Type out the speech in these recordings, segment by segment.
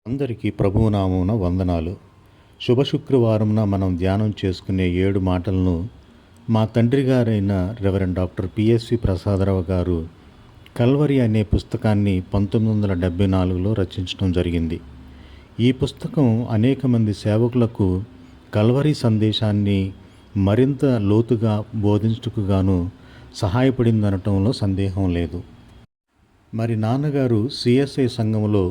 అందరికీ ప్రభువునామమున వందనాలు. శుభ శుక్రవారంన మనం ధ్యానం చేసుకునే 7 మాటలను మా తండ్రి గారైన రెవరెండ్ డాక్టర్ పిఎస్వి ప్రసాదరావు గారు కల్వరి అనే పుస్తకాన్ని 1974లో రచించడం జరిగింది. ఈ పుస్తకం అనేక మంది సేవకులకు కల్వరి సందేశాన్ని మరింత లోతుగా బోధించుటకు గాను సహాయపడిందనటంలో సందేహం లేదు. మరి నాన్నగారు సిఎస్ఐ సంఘంలో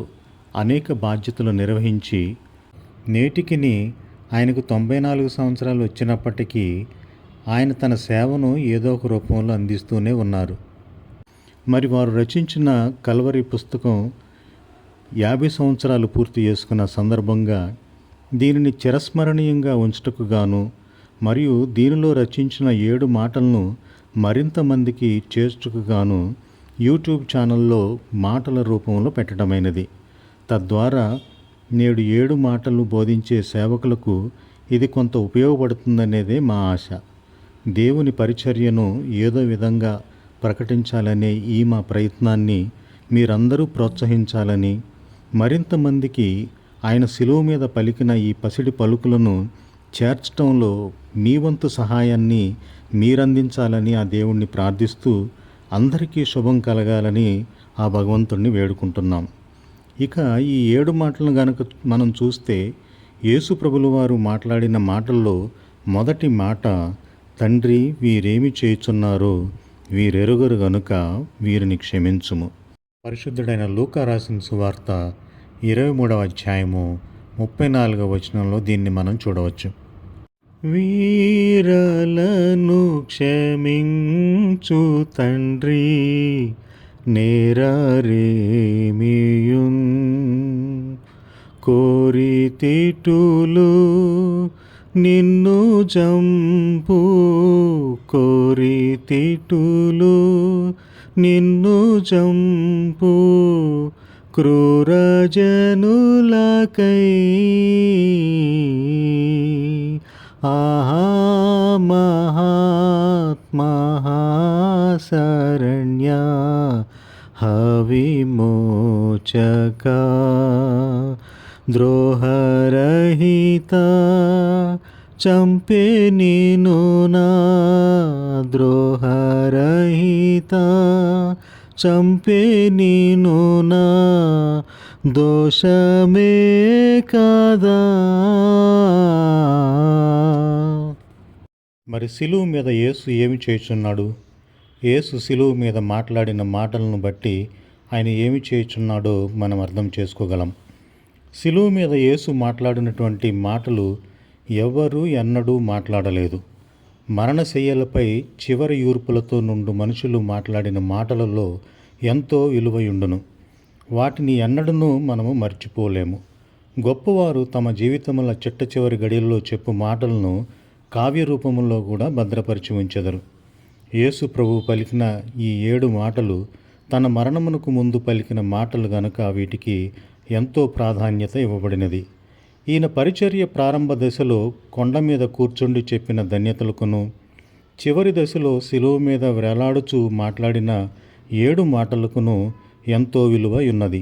అనేక బాధ్యతలు నిర్వహించి నేటికిని ఆయనకు 94 సంవత్సరాలు వచ్చినప్పటికీ ఆయన తన సేవను ఏదో ఒక రూపంలో అందిస్తూనే ఉన్నారు. మరి వారు రచించిన కల్వరి పుస్తకం 50 సంవత్సరాలు పూర్తి చేసుకున్న సందర్భంగా దీనిని చిరస్మరణీయంగా ఉంచుటకు గాను మరియు దీనిలో రచించిన 7 మాటలను మరింత మందికి చేర్చుటకు గాను యూట్యూబ్ ఛానల్లో మాటల రూపంలో పెట్టడమైనది. తద్వారా నేడు 7 మాటలు బోధించే సేవకులకు ఇది కొంత ఉపయోగపడుతుందనేదే మా ఆశ. దేవుని పరిచర్యను ఏదో విధంగా ప్రకటించాలనే ఈ మా ప్రయత్నాన్ని మీరందరూ ప్రోత్సహించాలని, మరింత మందికి ఆయన శిలువ మీద పలికిన ఈ పసిడి పలుకులను చేర్చడంలో మీ వంతు సహాయాన్ని మీరందించాలని ఆ దేవుణ్ణి ప్రార్థిస్తూ అందరికీ శుభం కలగాలని ఆ భగవంతుణ్ణి వేడుకుంటున్నాం. ఇక ఈ 7 మాటలను గనక మనం చూస్తే యేసు ప్రభులు వారు మాట్లాడిన మాటల్లో మొదటి మాట, తండ్రి వీరేమి చేయుచున్నారో వీరెరుగరు గనుక వీరిని క్షమించుము. పరిశుద్ధుడైన లూకా రాసిన సువార్త 23వ అధ్యాయము 34వ వచనంలో దీన్ని మనం చూడవచ్చు. వీరలను క్షమించు తండ్రి నేరారేమియున్ కోరితిటులు నిన్ను జంపు కోరితిటులు నిన్ను జంపు క్రూరజనులకై ఆహా మహాత్మహాశరణ్య హవిమోచక ద్రోహరహిత చంపే నిను నా ద్రోహరహిత చంపే నిను నా దోషమే కదా. మరి శిలువ మీద యేసు ఏమి చేయుచున్నాడు? యేసు శిలువ మీద మాట్లాడిన మాటలను బట్టి ఆయన ఏమి చేయుచున్నాడో మనం అర్థం చేసుకోగలం. శిలువ మీద యేసు మాట్లాడినటువంటి మాటలు ఎవ్వరూ ఎన్నడూ మాట్లాడలేదు. మరణశయ్యలపై చివరి యూర్పులతో నుండి మనుషులు మాట్లాడిన మాటలలో ఎంతో విలువయుండును. వాటిని ఎన్నడూ మనము మర్చిపోలేము. గొప్పవారు తమ జీవితముల చిట్ట చివరి గడియల్లో చెప్పు మాటలను కావ్య రూపంలో కూడా భద్రపరిచి ఉంచెదరు. యేసు ప్రభువు పలికిన ఈ 7 మాటలు తన మరణమునకు ముందు పలికిన మాటలు గనుక వీటికి ఎంతో ప్రాధాన్యత ఇవ్వబడినది. ఈయన పరిచర్య ప్రారంభ దశలో కొండ మీద కూర్చుండి చెప్పిన ధన్యతలకును, చివరి దశలో శిలువ మీద వేలాడుచూ మాట్లాడిన 7 మాటలకును ఎంతో విలువ ఉన్నది.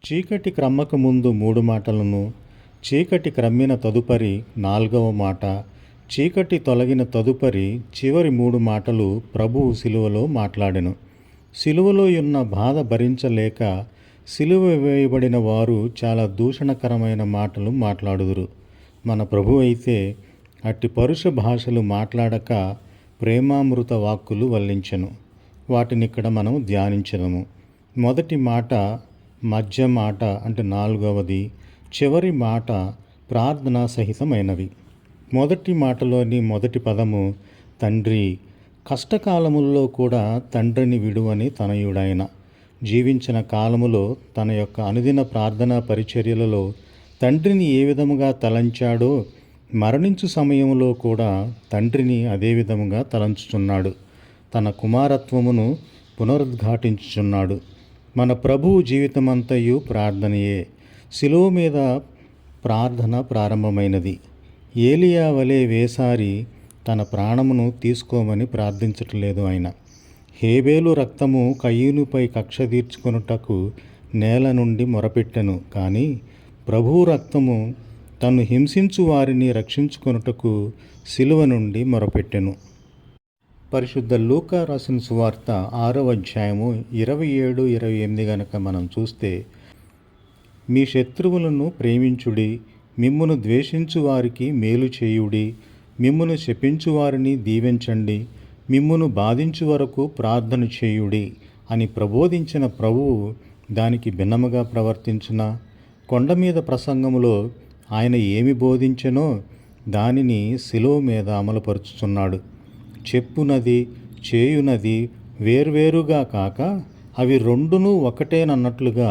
చీకటి క్రమ్మక ముందు 3 మాటలను, చీకటి క్రమ్మిన తదుపరి 4వ మాట, చీకటి తొలగిన తదుపరి చివరి 3 మాటలు ప్రభువు శిలువలో మాట్లాడెను. శిలువలో ఉన్న బాధ భరించలేక శిలువ వేయబడిన వారు చాలా దూషణకరమైన మాటలు మాట్లాడుదురు. మన ప్రభు అయితే అట్టి పరుష భాషలు మాట్లాడక ప్రేమామృత వాక్కులు వల్లించెను. వాటినిక్కడ మనం ధ్యానించదము. మొదటి మాట, మధ్య మాట అంటే 4వది, చివరి మాట ప్రార్థనా సహితమైనవి. మొదటి మాటలోని మొదటి పదము తండ్రి. కష్టకాలముల్లో కూడా తండ్రిని విడువని తనయుడైన జీవించిన కాలములో తన యొక్క అనుదిన ప్రార్థనా పరిచర్యలలో తండ్రిని ఏ విధముగా తలంచాడో మరణించు సమయంలో కూడా తండ్రిని అదే విధముగా తలంచుచున్నాడు. తన కుమారత్వమును పునరుద్ఘాటించుచున్నాడు. మన ప్రభువు జీవితమంతయు ప్రార్థనయే. శిలువ మీద ప్రార్థన ప్రారంభమైనది. ఏలియా వలె వేసారి తన ప్రాణమును తీసుకోమని ప్రార్థించట్లేదు ఆయన. హేబేలు రక్తము కయీనుపై కక్ష తీర్చుకొనుటకు నేల నుండి మొరపెట్టెను, కానీ ప్రభువు రక్తము తన్ను హింసించు వారిని రక్షించుకొనుటకు శిలువ నుండి మొరపెట్టెను. పరిశుద్ధ లూకా రాసిన సువార్త 6వ అధ్యాయము 27-28 గనక మనం చూస్తే, మీ శత్రువులను ప్రేమించుడి, మిమ్మును ద్వేషించు వారికి మేలు చేయుడి, మిమ్మును శపించు వారిని దీవించండి, మిమ్మును బాధించు వరకు ప్రార్థన చేయుడి అని ప్రబోధించిన ప్రభువు దానికి భిన్నముగా ప్రవర్తించిన కొండ మీద ప్రసంగములో ఆయన ఏమి బోధించెనో దానిని శిలువ మీద అమలుపరుచుచున్నాడు. చెప్పునది చేయునది వేర్వేరుగా కాక అవి రెండునూ ఒకటేనన్నట్లుగా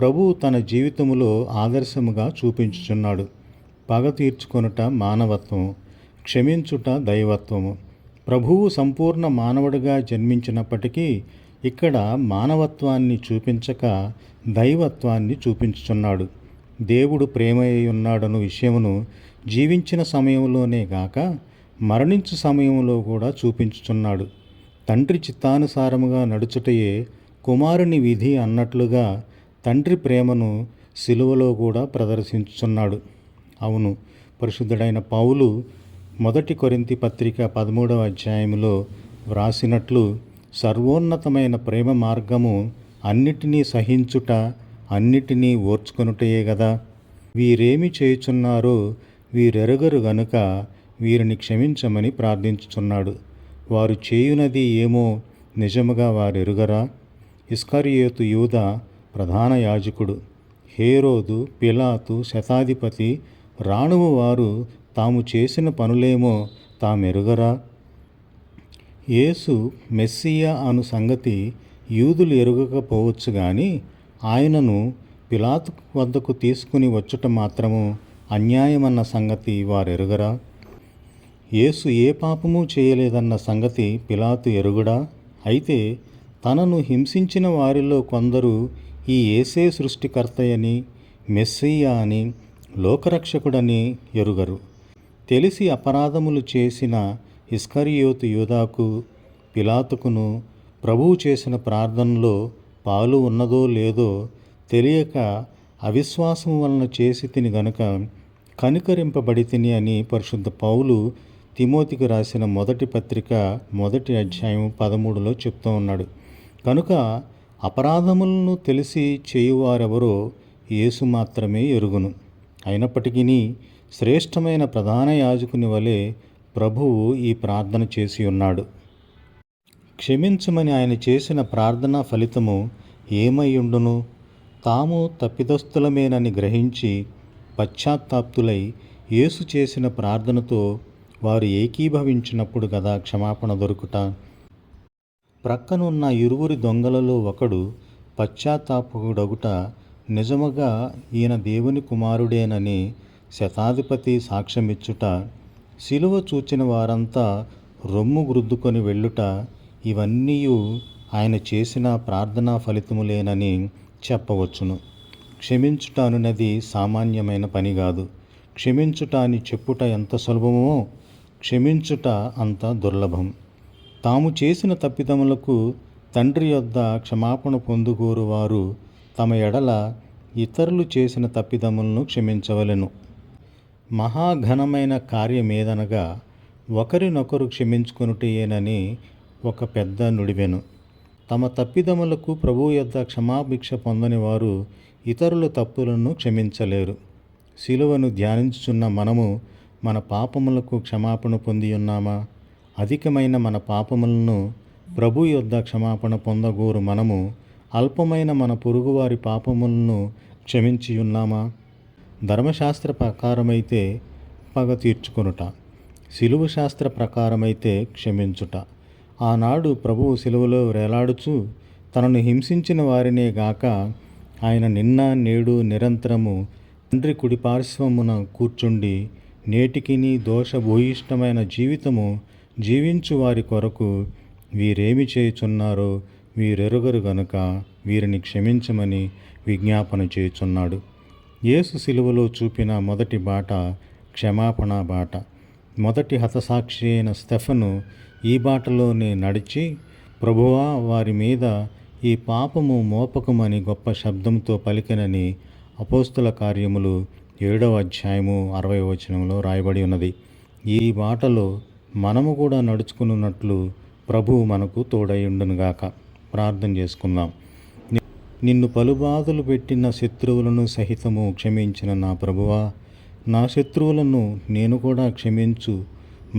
ప్రభువు తన జీవితములో ఆదర్శముగా చూపించుచున్నాడు. పగ తీర్చుకొనుట మానవత్వము, క్షమించుట దైవత్వము. ప్రభువు సంపూర్ణ మానవుడిగా జన్మించినప్పటికీ ఇక్కడ మానవత్వాన్ని చూపించక దైవత్వాన్ని చూపించుచున్నాడు. దేవుడు ప్రేమయ్య ఉన్నాడను విషయమును జీవించిన సమయంలోనే గాక మరణించు సమయంలో కూడా చూపించుచున్నాడు. తండ్రి చిత్తానుసారముగా నడుచుటయే కుమారుని విధి అన్నట్లుగా తండ్రి ప్రేమను శిలువలో కూడా ప్రదర్శించుచున్నాడు. అవును, పరిశుద్ధుడైన పౌలు 1 కొరింథీ పత్రిక 13వ అధ్యాయములో వ్రాసినట్లు, సర్వోన్నతమైన ప్రేమ మార్గము అన్నిటినీ సహించుట, అన్నిటినీ ఓర్చుకొనుటయే గదా. వీరేమి చేయుచున్నారో వీరెరుగరు గనుక వీరిని క్షమించమని ప్రార్థించుచున్నాడు. వారు చేయునది ఏమో నిజముగా వారెరుగరా? ఇస్కరియోతు యూదా ప్రధాన యాజకుడు, హేరోదు, పిలాతు, శతాధిపతి, రాణువు వారు తాము చేసిన పనులేమో తామెరుగరా? యేసు మెస్సియా అను సంగతి యూదులు ఎరుగకపోవచ్చు గాని ఆయనను పిలాతు వద్దకు తీసుకుని వచ్చుట మాత్రము అన్యాయమన్న సంగతి వారెరుగరా? యేసు ఏ పాపము చేయలేదన్న సంగతి పిలాతు ఎరుగుడా? అయితే తనను హింసించిన వారిలో కొందరు ఈ యేసే సృష్టికర్తయని, మెస్సియా అని, లోకరక్షకుడని ఎరుగరు. తెలిసి అపరాధములు చేసిన ఇస్కరియోతు యూదాకు, పిలాతుకును ప్రభువు చేసిన ప్రార్థనలో పాలు ఉన్నదో లేదో తెలియక అవిశ్వాసము వలన చేసి తిని గనుక కనికరింపబడి తిని అని పరిశుద్ధ పౌలు తిమోతికి రాసిన 1 పత్రిక 1 అధ్యాయం 13లో చెప్తూ ఉన్నాడు. కనుక అపరాధములను తెలిసి చేయువారెవరో యేసు మాత్రమే ఎరుగును. అయినప్పటికీ శ్రేష్టమైన ప్రధాన యాజకుని వలె ప్రభువు ఈ ప్రార్థన చేసి ఉన్నాడు. క్షమించమని ఆయన చేసిన ప్రార్థనా ఫలితము ఏమైయుండును? తాము తప్పిదస్తులమేనని గ్రహించి పశ్చాత్తాప్తులై యేసు చేసిన ప్రార్థనతో వారు ఏకీభవించినప్పుడు కదా క్షమాపణ దొరుకుట. ప్రక్కనున్న ఇరువురి దొంగలలో ఒకడు పశ్చాత్తాపకుడగుట నిజముగా ఈయన దేవుని కుమారుడేనని శతాధిపతి సాక్ష్యమిచ్చుట, శిలువ చూచిన వారంతా రొమ్ము గ్రుద్దుకొని వెళ్ళుట, ఇవన్నీ ఆయన చేసిన ప్రార్థనా ఫలితములేనని చెప్పవచ్చును. క్షమించుట అనున్నది సామాన్యమైన పని కాదు. క్షమించుట అని చెప్పుట ఎంత సులభమో క్షమించుట అంత దుర్లభం. తాము చేసిన తప్పిదములకు తండ్రి యొద్ద క్షమాపణ పొందుగోరు వారు తమ ఎడల ఇతరులు చేసిన తప్పిదములను క్షమించవలెను. మహాఘనమైన కార్యమేదనగా ఒకరినొకరు క్షమించుకొనుటయేనని ఒక పెద్ద నుడివెను. తమ తప్పిదములకు ప్రభువు యొద్ద క్షమాభిక్ష పొందని వారు ఇతరుల తప్పులను క్షమించలేరు. శిలువను ధ్యానించుచున్న మనము మన పాపములకు క్షమాపణ పొంది ఉన్నామా? అధికమైన మన పాపములను ప్రభు యొద్ద క్షమాపణ పొందగోరు మనము అల్పమైన మన పొరుగువారి పాపములను క్షమించి ఉన్నామా? ధర్మశాస్త్ర ప్రకారమైతే పగ తీర్చుకొనుట, శిలువ శాస్త్ర ప్రకారమైతే క్షమించుట. ఆనాడు ప్రభువు శిలువలో వేలాడుచు తనను హింసించిన వారినే గాక ఆయన నిన్న నేడు నిరంతరము తండ్రి కుడిపార్శ్వమున కూర్చుండి నేటికిని దోషభూయిష్టమైన జీవితము జీవించు వారి కొరకు వీరేమి చేయుచున్నారో వీరెరుగరు గనుక వీరిని క్షమించమని విజ్ఞాపన చేయుచున్నాడు. యేసు శిలువలో చూపిన మొదటి బాట క్షమాపణ బాట. మొదటి హతసాక్షి అయిన స్టెఫను ఈ బాటలోనే నడిచి, ప్రభువా వారి మీద ఈ పాపము మోపకమని గొప్ప శబ్దంతో పలికెనని అపోస్తుల కార్యములు 7వ అధ్యాయము 60వ వచనంలో రాయబడి ఉన్నది. ఈ బాటలో మనము కూడా నడుచుకున్నట్లు ప్రభువు మనకు తోడైయుండునుగాక. ప్రార్థన చేసుకుందాం. నిన్ను పలుబాధలు పెట్టిన శత్రువులను సహితము క్షమించిన నా ప్రభువా, నా శత్రువులను నేను కూడా క్షమించు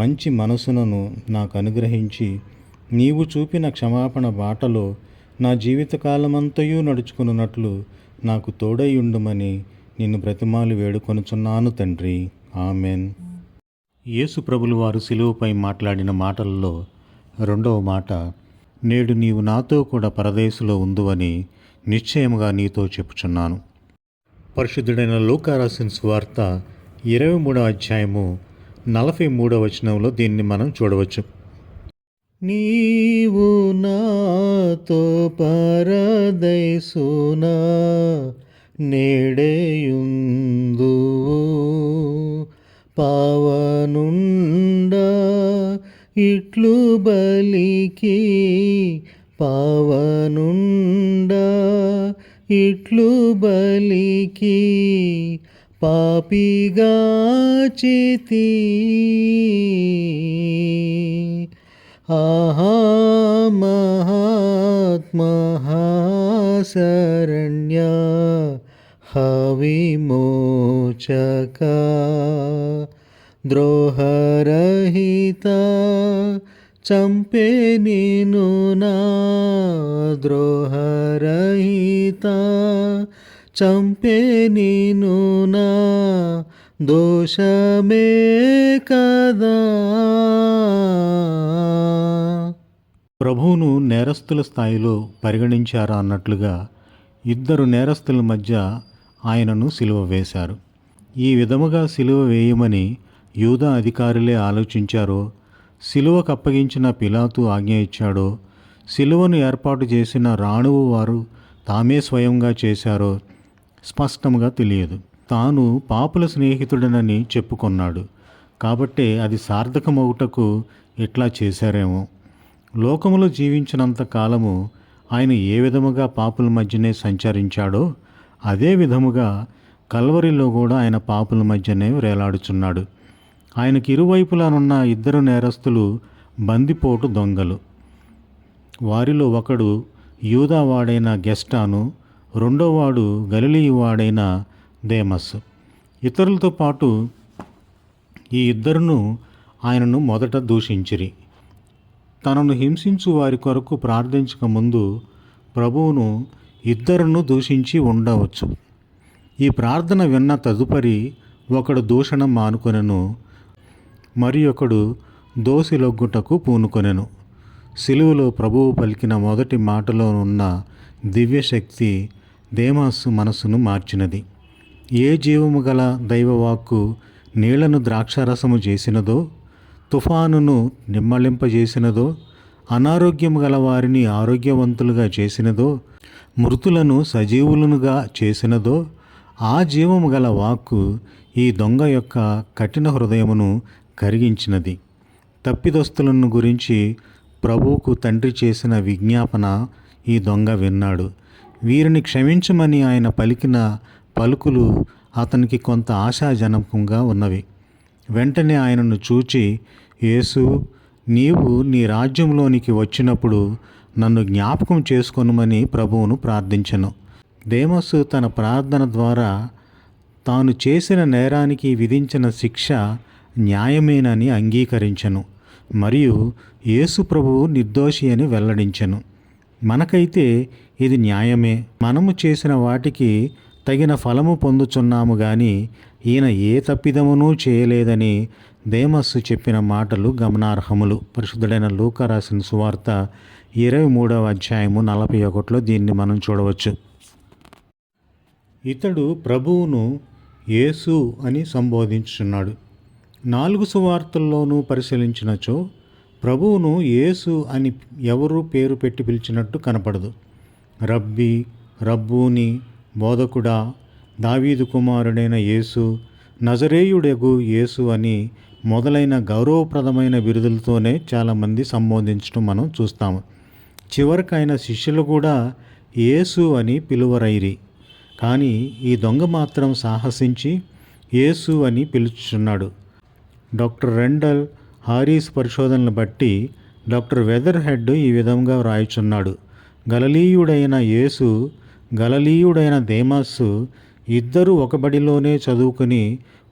మంచి మనసును నాకు అనుగ్రహించి, నీవు చూపిన క్షమాపణ బాటలో నా జీవితకాలమంతయు నడుచుకున్నట్లు నాకు తోడైయుండుమని నిన్ను బ్రతిమాలు వేడుకొనుచున్నాను తండ్రి. ఆమెన్. యేసు ప్రభులు వారు శిలువపై మాట్లాడిన మాటలలో రెండవ మాట, నేడు నీవు నాతో కూడా పరదేశులో ఉందువని నిశ్చయముగా నీతో చెప్పుచున్నాను. పరిశుద్ధుడైన లూకా రాసిన సువార్త 23వ అధ్యాయము 43వ వచనంలో దీన్ని మనం చూడవచ్చు. నీవు నాతో పరదేశునా నేడేయుందువు, పావనుండా ఇట్లు బలికి, పావనుండా ఇట్లు బలికి, పాపిగా చేతి ఆహా మహాత్మహాశరణ్య హవిమోచక ద్రోహరహిత చంపే నేను నా ద్రోహరహిత చంపే నేను నా దోషమే కదా. ప్రభువును నేరస్తుల స్థాయిలో పరిగణించారా అన్నట్లుగా ఇద్దరు నేరస్తుల మధ్య ఆయనను సిలువ వేశారు. ఈ విధముగా సిలువ వేయమని యూదా అధికారులే ఆలోచించారో, సిలువకు అప్పగించిన పిలాతు ఆజ్ఞ ఇచ్చాడో, సిలువను ఏర్పాటు చేసిన రాణువు వారు తామే స్వయంగా చేశారో స్పష్టంగా తెలియదు. తాను పాపుల స్నేహితుడనని చెప్పుకొన్నాడు కాబట్టే అది సార్థకమవుటకు ఇట్లా చేశారేమో. లోకములో జీవించినంత కాలము ఆయన ఏ విధముగా పాపుల మధ్యనే సంచరించాడో అదే విధముగా కల్వరిలో కూడా ఆయన పాపుల మధ్యనే వేలాడుచున్నాడు. ఆయనకి ఇరువైపులానున్న ఇద్దరు నేరస్తులు బందిపోటు దొంగలు. వారిలో ఒకడు యూదావాడైన గెస్టాను, రెండోవాడు గలిలీయువాడైన దేమస్. ఇతరులతో పాటు ఈ ఇద్దరును ఆయనను మొదట దూషించిరి. తనను హింసించు వారి కొరకు ప్రార్థించక ముందు ప్రభువును ఇద్దరును దూషించి ఉండవచ్చు. ఈ ప్రార్థన విన్న తదుపరి ఒకడు దూషణ మానుకొనెను, మరి ఒకడు దోసిలొగ్గుటకు పూనుకొనెను. సిలువలో ప్రభువు పలికిన మొదటి మాటలో ఉన్న దివ్యశక్తి దేమాసు మనస్సును మార్చినది. ఏ జీవము గల దైవవాక్కు నీళ్లను ద్రాక్షారసము చేసినదో, తుఫానును నిమ్మళింపజేసినదో, అనారోగ్యము గల వారిని ఆరోగ్యవంతులుగా చేసినదో, మృతులను సజీవులనుగా చేసినదో, ఆ జీవము గల వాక్కు ఈ దొంగ యొక్క కఠిన హృదయమును కరిగించినది. తప్పిదస్తులను గురించి ప్రభువుకు తండ్రి చేసిన విజ్ఞాపన ఈ దొంగ విన్నాడు. వీరిని క్షమించమని ఆయన పలికిన పలుకులు అతనికి కొంత ఆశాజనకంగా ఉన్నవి. వెంటనే ఆయనను చూచి, యేసు, నీవు నీ రాజ్యంలోనికి వచ్చినప్పుడు నన్ను జ్ఞాపకం చేసుకొనుమని ప్రభువును ప్రార్థించెను. దేమసు తన ప్రార్థన ద్వారా తాను చేసిన నేరానికి విధించిన శిక్ష న్యాయమేనని అంగీకరించెను మరియు యేసు ప్రభువు నిర్దోషి అని వెల్లడించెను. మనకైతే ఇది న్యాయమే. మనము చేసిన వాటికి తగిన ఫలము పొందుచున్నాము గాని ఈయన ఏ తప్పిదమునూ చేయలేదని దేమస్సు చెప్పిన మాటలు గమనార్హములు. పరిశుద్ధుడైన లూకా రాసిన సువార్త 23వ అధ్యాయము 41లో దీన్ని మనం చూడవచ్చు. ఇతడు ప్రభువును యేసు అని సంబోధించుచున్నాడు. 4 సువార్తల్లోనూ పరిశీలించినచో ప్రభువును యేసు అని ఎవరూ పేరు పెట్టి పిలిచినట్టు కనపడదు. రబ్బీ, రబ్బూని, బోధకుడా, దావీదు కుమారుడైన యేసు, నజరేయుడగు యేసు అని మొదలైన గౌరవప్రదమైన బిరుదులతోనే చాలామంది సంబోధించడం మనం చూస్తాము. చివరికి ఆయన శిష్యులు కూడా యేసు అని పిలువరైరి. కానీ ఈ దొంగ మాత్రం సాహసించి యేసు అని పిలుచుచున్నాడు. డాక్టర్ రెండల్ హారీస్ పరిశోధనలు బట్టి డాక్టర్ వెదర్ హెడ్ ఈ విధంగా వ్రాయుచున్నాడు. గలిలయుడైన యేసు, గలిలయుడైన దేమాసు ఇద్దరు ఒక బడిలోనే చదువుకుని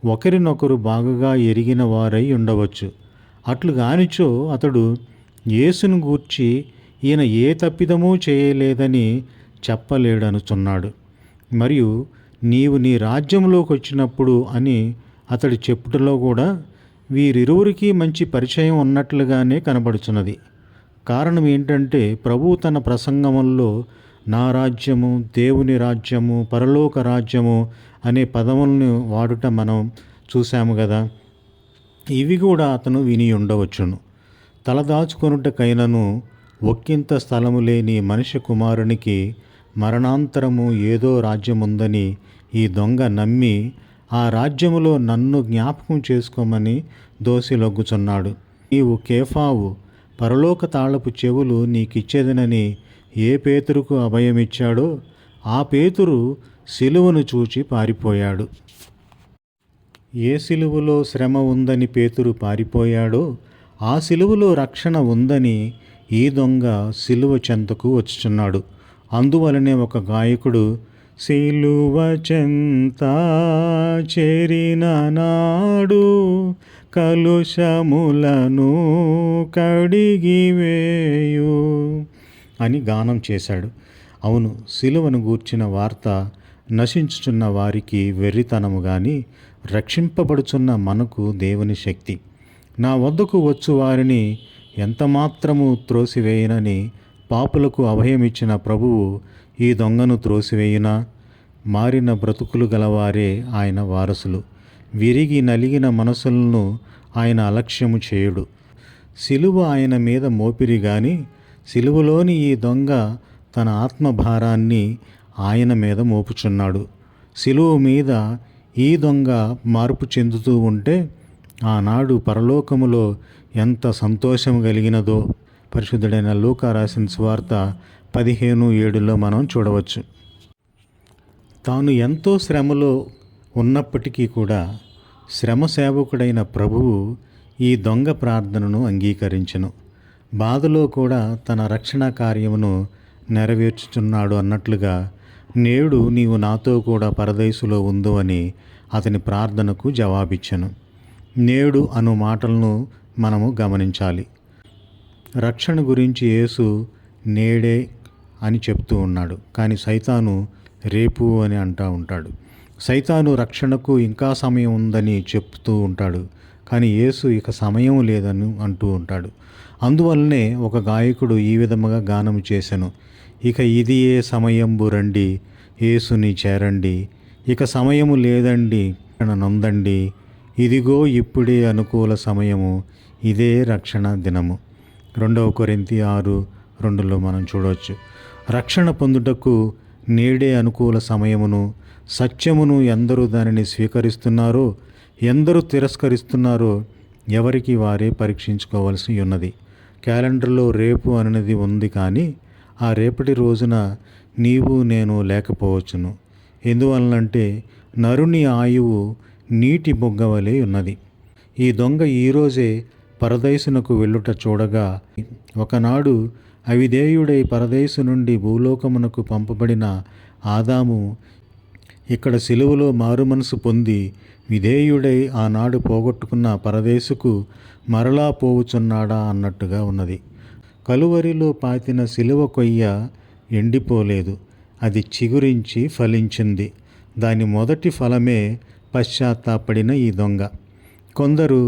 ఒకరినొకరు బాగుగా ఎరిగిన వారై ఉండవచ్చు. అట్లు గానిచో అతడు యేసును గూర్చి ఈయన ఏ తప్పిదమూ చేయలేదని చెప్పలేడనుచున్నాడు. మరియు నీవు నీ రాజ్యంలోకి వచ్చినప్పుడు అని అతడి చెప్పుటలో కూడా వీరిరువురికి మంచి పరిచయం ఉన్నట్లుగానే కనబడుచున్నది. కారణం ఏంటంటే ప్రభువు తన ప్రసంగముల్లో నా రాజ్యము, దేవుని రాజ్యము, పరలోక రాజ్యము అనే పదములను వాడుట మనం చూశాము కదా. ఇవి కూడా అతను విని ఉండవచ్చును. తలదాచుకొనుటకైనను ఒక్కింత స్థలము లేని మనిషి కుమారునికి మరణాంతరము ఏదో రాజ్యముందని ఈ దొంగ నమ్మి ఆ రాజ్యములో నన్ను జ్ఞాపకం చేసుకోమని దోసిలొగ్గుచున్నాడు. నీవు కేఫావు, పరలోక తాళపు చెవులు నీకిచ్చేదనని ఏ పేతురుకు అభయమిచ్చాడో ఆ పేతురు సిలువను చూచి పారిపోయాడు. ఏ సిలువలో శ్రమ ఉందని పేతురు పారిపోయాడో ఆ సిలువలో రక్షణ ఉందని ఈ దొంగ సిలువ చెంతకు వచ్చుచున్నాడు. అందువలనే ఒక గాయకుడు సిలువ చెంత చేరిన నాడు కలుషములను కడిగివేయు అని గానం చేశాడు. అవును, సిలువను గూర్చిన వార్త నశించుచున్న వారికి వెర్రితనము గాని రక్షింపబడుచున్న మనకు దేవుని శక్తి. నా వద్దకు వచ్చు వారిని ఎంతమాత్రము త్రోసివేయనని పాపులకు అభయమిచ్చిన ప్రభువు ఈ దొంగను త్రోసివేయునా? మారిన బ్రతుకులు గలవారే ఆయన వారసులు. విరిగి నలిగిన మనసులను ఆయన అలక్ష్యము చేయుడు. సిలువ ఆయన మీద మోపిరి గాని సిలువలోని ఈ దొంగ తన ఆత్మభారాన్ని ఆయన మీద మోపుచున్నాడు. సిలువ మీద ఈ దొంగ మార్పు చెందుతూ ఉంటే ఆనాడు పరలోకములో ఎంత సంతోషం కలిగినదో పరిశుద్ధుడైన లూకా రాసిన సువార్త 15:7 మనం చూడవచ్చు. తాను ఎంతో శ్రమలో ఉన్నప్పటికీ కూడా శ్రమ సేవకుడైన ప్రభువు ఈ దొంగ ప్రార్థనను అంగీకరించెను. బాధలో కూడా తన రక్షణ కార్యమును నెరవేర్చుచున్నాడు అన్నట్లుగా నేడు నీవు నాతో కూడా పరదేశులో ఉందు అని అతని ప్రార్థనకు జవాబిచ్చెను. నేడు అను మాటలను మనము గమనించాలి. రక్షణ గురించి యేసు నేడే అని చెప్తూ ఉన్నాడు, కానీ సైతాను రేపు అని అంటూ ఉంటాడు. సైతాను రక్షణకు ఇంకా సమయం ఉందని చెప్తూ ఉంటాడు, కానీ యేసు ఇక సమయం లేదని అంటూ ఉంటాడు. అందువల్లనే ఒక గాయకుడు ఈ విధముగా గానము చేసెను, ఇక ఇది ఏ సమయంబు రండి యేసుని చేరండి, ఇక సమయము లేదండి నొందండి, ఇదిగో ఇప్పుడే అనుకూల సమయము, ఇదే రక్షణ దినము. 2 కొరింథీ 6:2 మనం చూడవచ్చు. రక్షణ పొందుటకు నేడే అనుకూల సమయమును, సత్యమును ఎందరూ దానిని స్వీకరిస్తున్నారో ఎందరూ తిరస్కరిస్తున్నారో ఎవరికి వారే పరీక్షించుకోవాల్సి ఉన్నది. క్యాలెండర్లో రేపు అనేది ఉంది, కానీ ఆ రేపటి రోజున నీవు నేను లేకపోవచ్చును. ఎందువలనంటే నరుని ఆయువు నీటి బొగ్గవలే ఉన్నది. ఈ దొంగ ఈరోజే పరదేశునకు వెళ్ళుట చూడగా ఒకనాడు అవిధేయుడై పరదేశు నుండి భూలోకమునకు పంపబడిన ఆదాము ఇక్కడ సిలువలో మారుమనసు పొంది విధేయుడై ఆనాడు పోగొట్టుకున్న పరదేశుకు మరలా పోవుచున్నాడా అన్నట్టుగా ఉన్నది. కలువరిలో పాతిన సిలువ కొయ్య ఎండిపోలేదు, అది చిగురించి ఫలించింది. దాని మొదటి ఫలమే పశ్చాత్తాపడిన ఈ దొంగ. కొందరు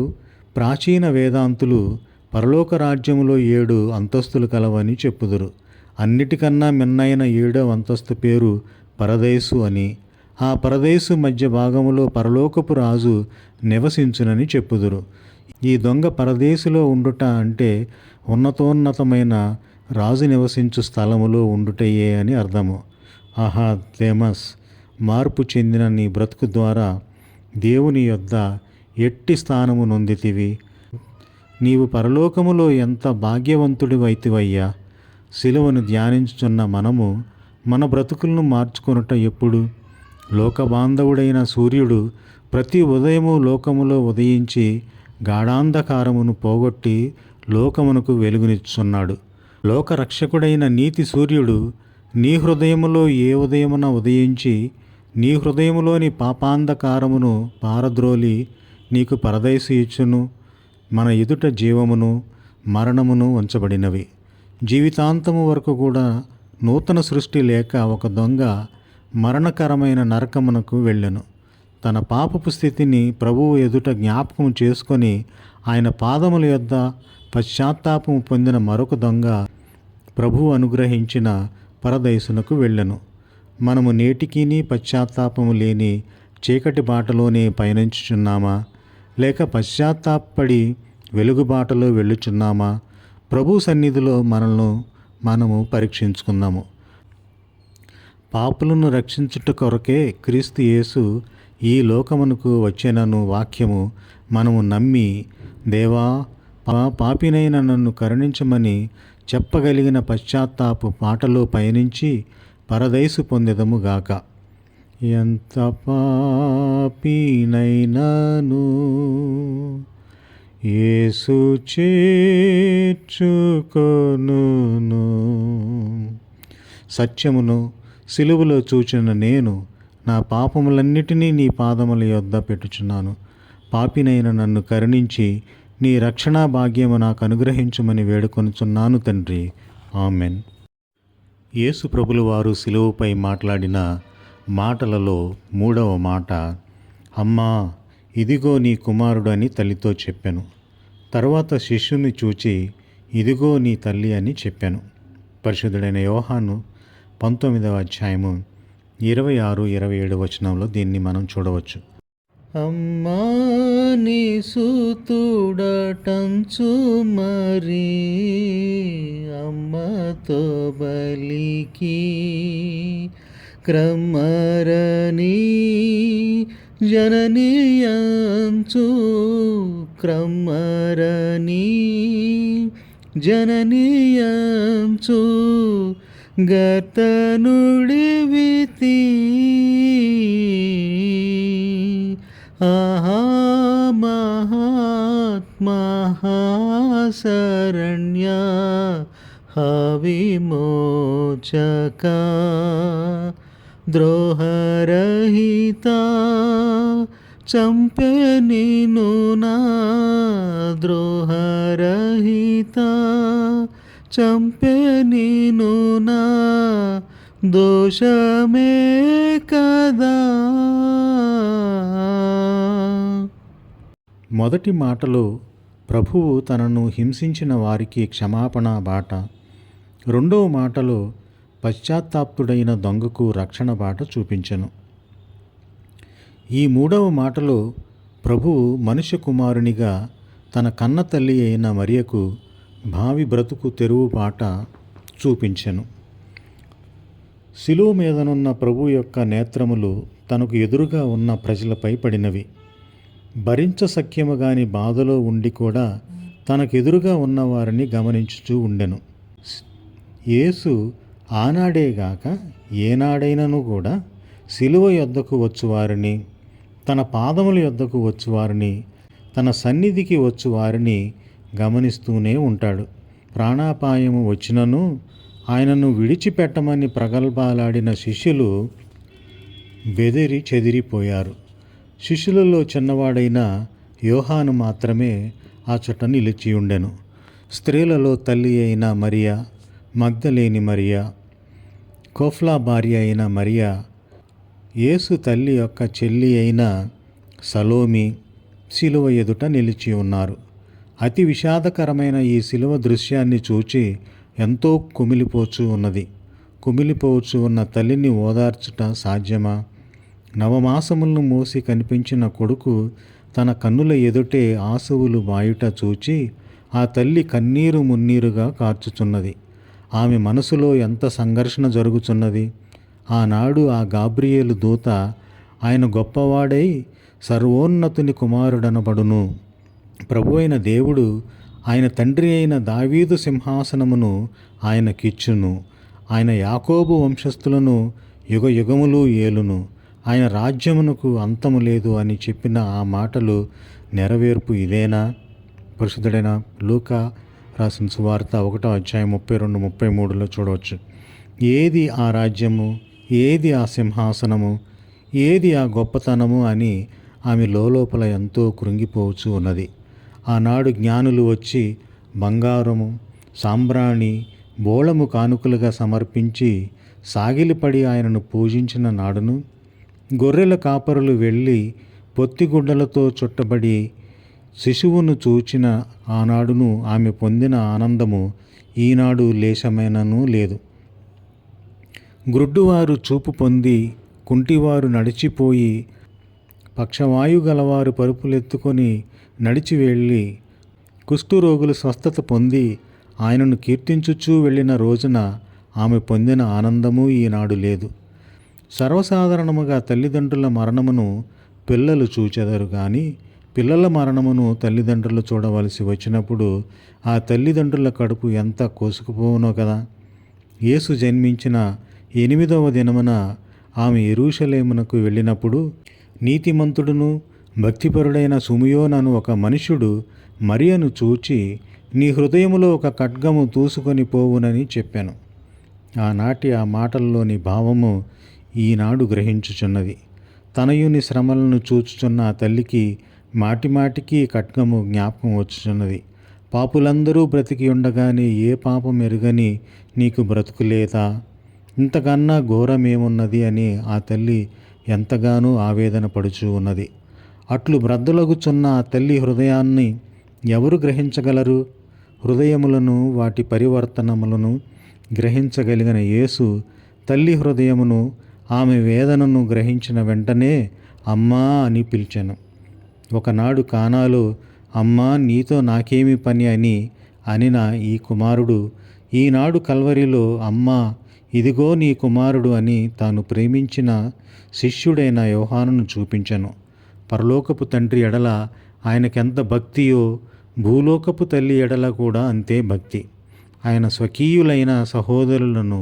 ప్రాచీన వేదాంతులు పరలోక రాజ్యములో 7 అంతస్తులు కలవని చెప్పుదురు. అన్నిటికన్నా మిన్నైన 7వ అంతస్తు పేరు పరదేశు అని, ఆ పరదేశు మధ్య భాగములో పరలోకపు రాజు నివసించునని చెప్పుదురు. ఈ దొంగ పరదేశులో ఉండుట అంటే ఉన్నతోన్నతమైన రాజు నివసించు స్థలములో ఉండుటయే అని అర్థము. ఆహా దేమస్, మార్పు చెందిన నీ బ్రతుకు ద్వారా దేవుని యొద్ద ఎట్టి స్థానము నొందితివి. నీవు పరలోకములో ఎంత భాగ్యవంతుడివైతివయ్యా. సిలువను ధ్యానించుచున్న మనము మన బ్రతుకులను మార్చుకొనుట ఎప్పుడు? లోకబాంధవుడైన సూర్యుడు ప్రతి ఉదయము లోకములో ఉదయించి గాఢాంధకారమును పోగొట్టి లోకమునకు వెలుగునిచ్చున్నాడు. లోకరక్షకుడైన నీతి సూర్యుడు నీ హృదయములో ఏ ఉదయమున ఉదయించి నీ హృదయములోని పాపాంధకారమును పారద్రోలి నీకు పరదైసు ఇచ్చును. మన ఎదుట జీవమును మరణమును ఉంచబడినవి. జీవితాంతము వరకు కూడా నూతన సృష్టి లేక ఒక దొంగ మరణకరమైన నరకమునకు వెళ్ళెను. తన పాపపు స్థితిని ప్రభువు ఎదుట జ్ఞాపకం చేసుకొని ఆయన పాదముల యొద్ద పశ్చాత్తాపము పొందిన మరొక దొంగ ప్రభువు అనుగ్రహించిన పరదైసునకు వెళ్ళెను. మనము నేటికీని పశ్చాత్తాపము లేని చీకటి బాటలోనే పయనించుచున్నామా, లేక పశ్చాత్తాపడి వెలుగు బాటలో వెళ్ళుచున్నామా? ప్రభు సన్నిధిలో మనము పరీక్షించుకుందాము. పాపులను రక్షించుట కొరకే క్రీస్తు యేసు ఈ లోకమునకు వచ్చెనను వాక్యము మనము నమ్మి, దేవా పాపినైన నన్ను కరుణించమని చెప్పగలిగిన పశ్చాత్తాపు పాటలో పయనించి పరదైసు పొందెదముగాక. ఎంత పాపినైనను యేసు చేర్చుకొనును. సత్యమును సిలువలో చూచిన నేను నా పాపములన్నిటినీ నీ పాదముల యొద్ద పెట్టుచున్నాను. పాపినైన నన్ను కరుణించి నీ రక్షణా భాగ్యము నాకు అనుగ్రహించుమని వేడుకొనుచున్నాను తండ్రి. ఆమెన్. యేసు ప్రభుల వారు సిలువపై మాట్లాడిన మాటలలో 3వ మాట, అమ్మా ఇదిగో నీ కుమారుడు అని తల్లితో చెప్పాను. తర్వాత శిష్యుని చూచి ఇదిగో నీ తల్లి అని చెప్పాను. పరిశుద్ధుడైన యోహాను 19వ అధ్యాయము 26-27 వచనంలో దీన్ని మనం చూడవచ్చు. అమ్మా నీ సూతుడటంచు మరి అమ్మతో బలికి క్రమరని జననీయంచు క్రమరని జననీయంచు గతనుడివితి ఆహా మహాత్మహాశరణ్య హవిమోచక ద్రోహరహిత చంపే నిను నా ద్రోహరహిత చంపే నిను నా దోషమే కదా. మొదటి మాటలో ప్రభువు తనను హింసించిన వారికి క్షమాపణ బాట, రెండవ మాటలో పశ్చాత్తాప్తుడైన దొంగకు రక్షణ బాట చూపించెను. ఈ 3వ మాటలో ప్రభువు మనుష్య కుమారునిగా తన కన్న తల్లి అయిన మరియకు భావి బ్రతుకు తెరువు బాట చూపించెను. శిలువ మీదనున్న ప్రభు యొక్క నేత్రములు తనకు ఎదురుగా ఉన్న ప్రజలపై పడినవి. భరించసఖ్యముగాని బాధలో ఉండి కూడా తనకెదురుగా ఉన్నవారిని గమనించుచూ ఉండెను. యేసు ఆనాడేగాక ఏనాడైనను కూడా శిలువ యొద్దకు వచ్చువారిని, తన పాదముల యొద్దకు వచ్చువారిని, తన సన్నిధికి వచ్చువారిని గమనిస్తూనే ఉంటాడు. ప్రాణాపాయము వచ్చినను ఆయనను విడిచిపెట్టమని ప్రగల్భాలాడిన శిష్యులు బెదిరి చెదిరిపోయారు. శిష్యులలో చిన్నవాడైన యోహాను మాత్రమే ఆ చుట్ట నిలిచి ఉండెను. స్త్రీలలో తల్లి అయిన మరియా, మగ్దలేని మరియా, కోఫ్లా భార్య అయిన మరియా, యేసు తల్లి యొక్క చెల్లి అయిన సలోమి శిలువ ఎదుట నిలిచి ఉన్నారు. అతి విషాదకరమైన ఈ శిలువ దృశ్యాన్ని చూచి ఎంతో కుమిలిపోచు ఉన్న తల్లిని ఓదార్చుట సాధ్యమా? నవమాసములను మోసి కనిపించిన కొడుకు తన కన్నుల ఎదుటే ఆశువులు బాయుట చూచి ఆ తల్లి కన్నీరు మున్నీరుగా కార్చుచున్నది. ఆమె మనసులో ఎంత సంఘర్షణ జరుగుచున్నది. ఆనాడు ఆ గాబ్రియేలు దూత ఆయన గొప్పవాడై సర్వోన్నతుని కుమారుడనబడును, ప్రభువైన దేవుడు ఆయన తండ్రి అయిన దావీదు సింహాసనమును ఆయనకిచ్చును, ఆయన యాకోబు వంశస్థులను యుగయుగములు ఏలును, ఆయన రాజ్యమునకు అంతము లేదు అని చెప్పిన ఆ మాటలు నెరవేర్పు ఇదేనా? పరిశుద్ధుడైన లూకా రాసిన సువార్త 1:32-33 చూడవచ్చు. ఏది ఆ రాజ్యము, ఏది ఆ సింహాసనము, ఏది ఆ గొప్పతనము అని ఆమె లోపల ఎంతో కృంగిపోవచ్చు ఉన్నది. ఆనాడు జ్ఞానులు వచ్చి బంగారము, సాంబ్రాణి, బోళము కానుకలుగా సమర్పించి సాగిలిపడి ఆయనను పూజించిన నాడును, గొర్రెల కాపరులు వెళ్ళి పొత్తిగుడ్డలతో చుట్టబడి శిశువును చూచిన ఆనాడును ఆమె పొందిన ఆనందము ఈనాడు లేశమైనను లేదు. గ్రుడ్డువారు చూపు పొంది, కుంటివారు నడిచిపోయి, పక్షవాయు గలవారు పరుపులెత్తుకొని నడిచి వెళ్ళి, కుష్ఠరోగులు స్వస్థత పొంది ఆయనను కీర్తించుచూ వెళ్ళిన రోజున ఆమె పొందిన ఆనందము ఈనాడు లేదు. సర్వసాధారణముగా తల్లిదండ్రుల మరణమును పిల్లలు చూచెదరు కానీ పిల్లల మరణమును తల్లిదండ్రులు చూడవలసి వచ్చినప్పుడు ఆ తల్లిదండ్రుల కడుపు ఎంత కోసుకుపోవునో కదా. యేసు జన్మించిన 8వ దినమున ఆమె యెరూషలేమునకు వెళ్ళినప్పుడు నీతిమంతుడును భక్తిపరుడైన సుమియోనను ఒక మనుష్యుడు మరియను చూచి, నీ హృదయములో ఒక ఖడ్గము దూసుకొని పోవునని చెప్పాను. ఆనాటి ఆ మాటల్లోని భావము ఈనాడు గ్రహించుచున్నది. తనయుని శ్రమలను చూచుచున్న ఆ తల్లికి మాటిమాటికి ఖడ్గము జ్ఞాపకం వచ్చుచున్నది. పాపులందరూ బ్రతికి ఉండగానే ఏ పాపం ఎరుగని నీకు బ్రతుకులేదా? ఇంతకన్నా ఘోరమేమున్నది అని ఆ తల్లి ఎంతగానో ఆవేదన పడుచూ ఉన్నది. అట్లు బ్రద్దలగుచున్న ఆ తల్లి హృదయాన్ని ఎవరు గ్రహించగలరు? హృదయములను వాటి పరివర్తనములను గ్రహించగలిగిన యేసు తల్లి హృదయమును, ఆమె వేదనను గ్రహించిన వెంటనే అమ్మా అని పిలిచెను. ఒకనాడు కానాలో అమ్మా నీతో నాకేమి పని అని అనిన ఈ కుమారుడు ఈనాడు కల్వరిలో అమ్మా ఇదిగో నీ కుమారుడు అని తాను ప్రేమించిన శిష్యుడైన యోహానును చూపించెను. పరలోకపు తండ్రి ఎడల ఆయనకెంత భక్తియో భూలోకపు తల్లి ఎడల కూడా అంతే భక్తి. ఆయన స్వకీయులైన సహోదరులను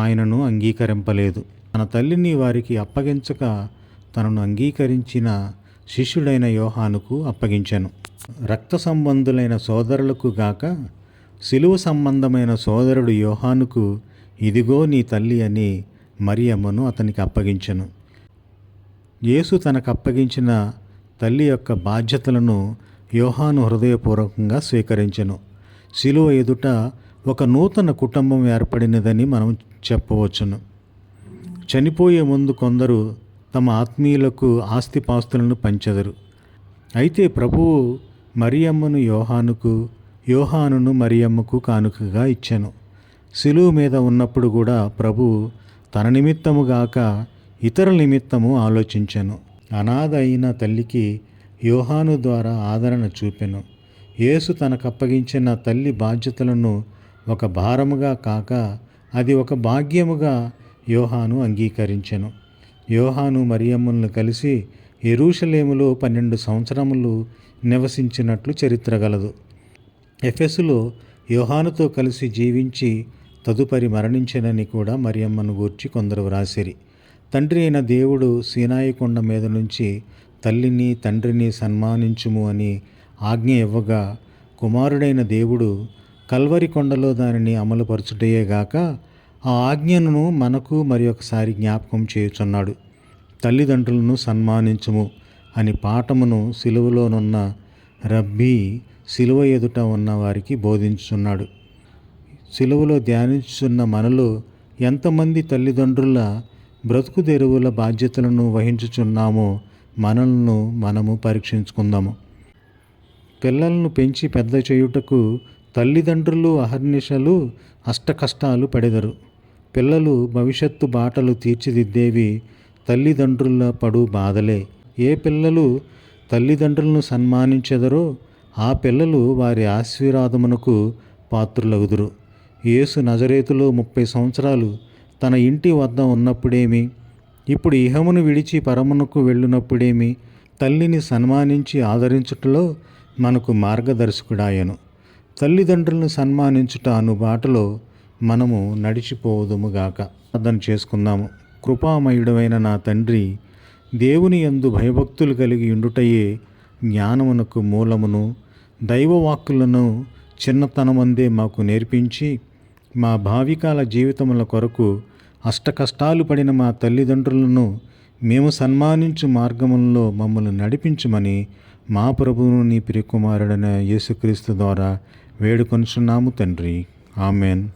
ఆయనను అంగీకరింపలేదు. తన తల్లిని వారికి అప్పగించక తనను అంగీకరించిన శిష్యుడైన యోహానుకు అప్పగించెను. రక్త సంబంధులైన సోదరులకు గాక శిలువ సంబంధమైన సోదరుడు యోహానుకు ఇదిగో నీ తల్లి అని మరియమ్మను అతనికి అప్పగించెను. యేసు తనకు అప్పగించిన తల్లి యొక్క బాధ్యతలను యోహాను హృదయపూర్వకంగా స్వీకరించెను. శిలువ ఎదుట ఒక నూతన కుటుంబం ఏర్పడినదని మనం చెప్పవచ్చును. చనిపోయే ముందు కొందరు తమ ఆత్మీయులకు ఆస్తిపాస్తులను పంచెదరు. అయితే ప్రభువు మరియమ్మను యోహానుకు, యోహానును మరియమ్మకు కానుకగా ఇచ్చెను. శిలువ మీద ఉన్నప్పుడు కూడా ప్రభువు తన నిమిత్తము గాక ఇతరుల నిమిత్తము ఆలోచించెను. అనాథ అయిన తల్లికి యోహాను ద్వారా ఆదరణ చూపెను. యేసు తనకప్పగించిన తల్లి బాధ్యతలను ఒక భారముగా కాక అది ఒక భాగ్యముగా యోహాను అంగీకరించెను. యోహాను మరియమ్మలను కలిసి యెరూషలేములో 12 సంవత్సరములు నివసించినట్లు చరిత్ర గలదు. ఎఫెసులో యోహానుతో కలిసి జీవించి తదుపరి మరణించెనని కూడా మరియమ్మను గూర్చి కొందరు వ్రాసిరి. తండ్రి అయిన దేవుడు సీనాయి కొండ మీద నుంచి తల్లిని తండ్రిని సన్మానించుము అని ఆజ్ఞ ఇవ్వగా కుమారుడైన దేవుడు కల్వరి కొండలో దానిని అమలుపరచుటయేగాక ఆ ఆజ్ఞను మనకు మరి ఒకసారి జ్ఞాపకం చేయుచున్నాడు. తల్లిదండ్రులను సన్మానించుము అని పాఠమును సిలువలోనున్న రబ్బీ సిలువ ఎదుట ఉన్న వారికి బోధించుచున్నాడు. సిలువలో ధ్యానించుచున్న మనలో ఎంతమంది తల్లిదండ్రుల బ్రతుకు తెరువుల బాధ్యతలను వహించుచున్నామో మనల్ని మనము పరీక్షించుకుందాము. పిల్లలను పెంచి పెద్ద చేయుటకు తల్లిదండ్రులు అహర్నిశలు అష్టకష్టాలు పడెదరు. పిల్లలు భవిష్యత్తు బాటలు తీర్చిదిద్దేవి తల్లిదండ్రుల పడు బాధలే. ఏ పిల్లలు తల్లిదండ్రులను సన్మానించెదరో ఆ పిల్లలు వారి ఆశీర్వాదమునకు పాత్రులగుదురు. యేసు నజరేతులో 30 సంవత్సరాలు తన ఇంటి వద్ద ఉన్నప్పుడేమి, ఇప్పుడు ఇహమును విడిచి పరమునకు వెళ్ళినప్పుడేమి తల్లిని సన్మానించి ఆదరించుటలో మనకు మార్గదర్శకుడాయను. తల్లిదండ్రులను సన్మానించుట అను బాటలో మనము నడిచిపోదుముగాక. ప్రార్థన చేసుకుందాము. కృపామయుడవైన నా తండ్రి, దేవుని యందు భయభక్తులు కలిగి ఉండుటయే జ్ఞానమునకు మూలమును, దైవవాక్కులను చిన్నతనమందే మాకు నేర్పించి మా భావికాల జీవితముల కొరకు అష్టకష్టాలు పడిన మా తల్లిదండ్రులను మేము సన్మానించు మార్గములలో మమ్మల్ని నడిపించమని మా ప్రభువును నీ ప్రియకుమారుడైన యేసుక్రీస్తు ద్వారా వేడుకొనుచున్నాము తండ్రి. ఆమెన్.